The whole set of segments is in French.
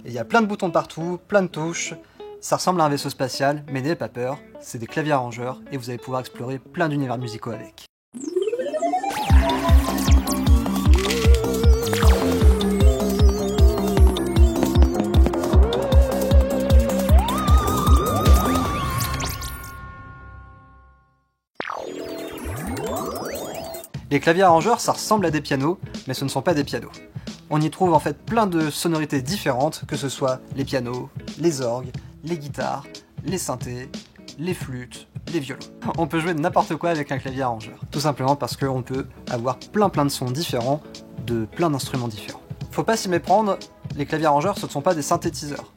Il y a plein de boutons partout, plein de touches, ça ressemble à un vaisseau spatial, mais n'ayez pas peur, c'est des claviers arrangeurs et vous allez pouvoir explorer plein d'univers musicaux avec. Les claviers arrangeurs, ça ressemble à des pianos, mais ce ne sont pas des pianos. On y trouve en fait plein de sonorités différentes, que ce soit les pianos, les orgues, les guitares, les synthés, les flûtes, les violons. On peut jouer de n'importe quoi avec un clavier arrangeur, tout simplement parce qu'on peut avoir plein de sons différents de plein d'instruments différents. Faut pas s'y méprendre, les claviers arrangeurs ce ne sont pas des synthétiseurs.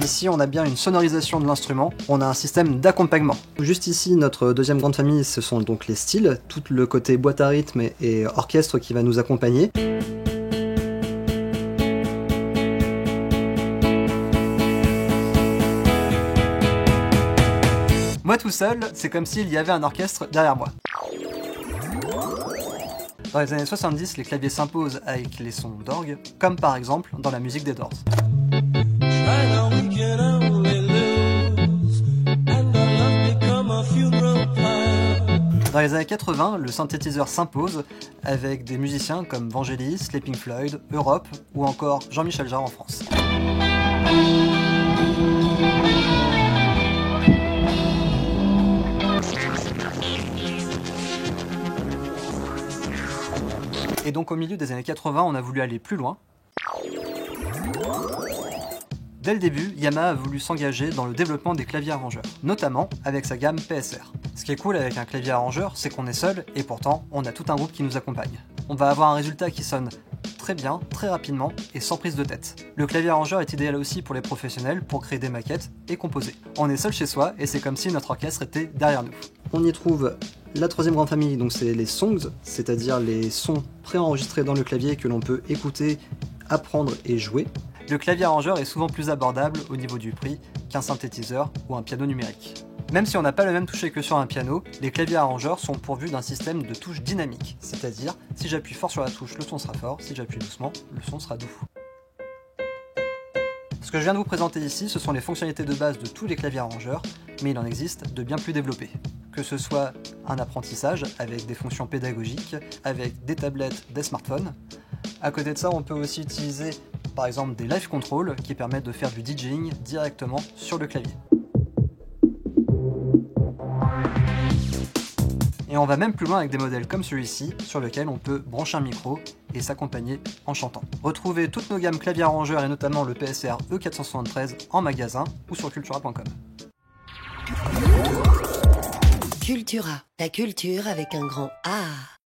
Ici, on a bien une sonorisation de l'instrument, on a un système d'accompagnement. Juste ici, notre deuxième grande famille, ce sont donc les styles, tout le côté boîte à rythme et orchestre qui va nous accompagner. Moi tout seul, c'est comme s'il y avait un orchestre derrière moi. Dans les années 70, les claviers s'imposent avec les sons d'orgue, comme par exemple dans la musique des Doors. Dans les années 80, le synthétiseur s'impose avec des musiciens comme Vangelis, les Pink Floyd, Europe ou encore Jean-Michel Jarre en France. Et donc au milieu des années 80, on a voulu aller plus loin. Dès le début, Yamaha a voulu s'engager dans le développement des claviers arrangeurs, notamment avec sa gamme PSR. Ce qui est cool avec un clavier arrangeur, c'est qu'on est seul et pourtant on a tout un groupe qui nous accompagne. On va avoir un résultat qui sonne très bien, très rapidement et sans prise de tête. Le clavier arrangeur est idéal aussi pour les professionnels pour créer des maquettes et composer. On est seul chez soi et c'est comme si notre orchestre était derrière nous. On y trouve la troisième grande famille, donc c'est les songs, c'est-à-dire les sons préenregistrés dans le clavier que l'on peut écouter, apprendre et jouer. Le clavier arrangeur est souvent plus abordable au niveau du prix qu'un synthétiseur ou un piano numérique. Même si on n'a pas le même toucher que sur un piano, les claviers arrangeurs sont pourvus d'un système de touches dynamiques, c'est-à-dire si j'appuie fort sur la touche, le son sera fort, si j'appuie doucement, le son sera doux. Ce que je viens de vous présenter ici, ce sont les fonctionnalités de base de tous les claviers arrangeurs, mais il en existe de bien plus développés. Que ce soit un apprentissage avec des fonctions pédagogiques, avec des tablettes, des smartphones. À côté de ça, on peut aussi utiliser par exemple des live control qui permettent de faire du DJing directement sur le clavier. Et on va même plus loin avec des modèles comme celui-ci, sur lequel on peut brancher un micro et s'accompagner en chantant. Retrouvez toutes nos gammes claviers arrangeurs et notamment le PSR E473 en magasin ou sur cultura.com. Cultura, la culture avec un grand A.